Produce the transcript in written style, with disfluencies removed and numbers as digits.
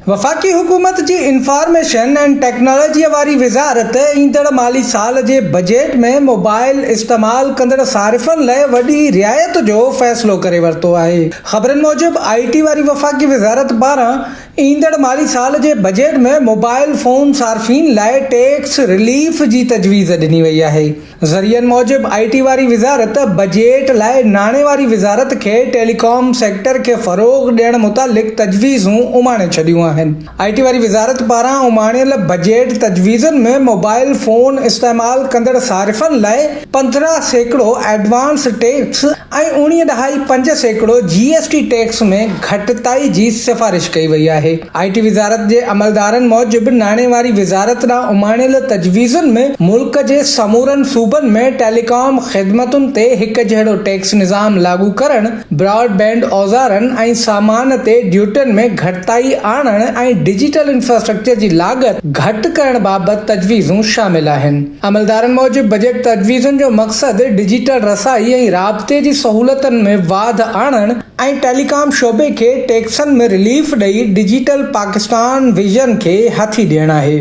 वफ़ाक़ी हुकूमत जी information and technology वारी वज़ारत ईंदड़ माली साल जे बजट में मोबाइल इस्तेमाल कंदड़ सारिफ़नि लाइ वॾी रियायत जो फ़ैसिलो करे वरितो आहे। ख़बरनि मूजिबि IT वारी वफ़ाक़ी वज़ारत पारां ईंदड़ माली साल जे बजट में मोबाइल फ़ोन सार्फ़िन लाइ टैक्स रिलीफ जी तजवीज़ ॾिनी वई आहे। ज़रियनि मूजिबि IT वारी वज़ारत बजट लाइ नाणे वारी वज़ारत खे टेलीकॉम सेक्टर खे फ़रोग़ ॾियण मुतालिक़ तजवीज़ूं उमाणे छॾियूं आहिनि। IT वारी वज़ारत पारां उमाणियल बजट तजवीज़ुनि में मोबाइल फ़ोन इस्तेमाल कंदड़ सारिफ़नि लाइ 15% एडवांस टैक्स ऐं 19.5% GST टैक्स में घटिताई जी सिफ़ारिश कई वई आहे। IT वज़ारत जे अमलदारनि मूजिबि नाणे वारी वज़ारत ॾांहुं उमाणियल तजवीज़ुनि में मुल्क जे समूरनि सूबनि में टेलीकॉम ख़िदमतुनि ते हिक जहिड़ो टैक्स निज़ाम लागू करणु, ब्रॉडबैंड औज़ारनि ऐं सामान ते ड्यूटियुनि में घटिताई आणणु ऐं डिजिटल इंफ्रास्ट्रक्चर जी लागत घटि करण बाबति तजवीज़ूं शामिल आहिनि। अमलदारनि मूजिबि बजट तजवीज़ुनि जो मक़सदु डिजिटल रसाई ऐं राब्ते जी सहूलतुनि में वाध आणणु ऐं टेलीकॉम शोबे खे टैक्सनि में रिलीफ ॾेई डिजिटल पाकिस्तान विजन खे हथी ॾियणु आहे।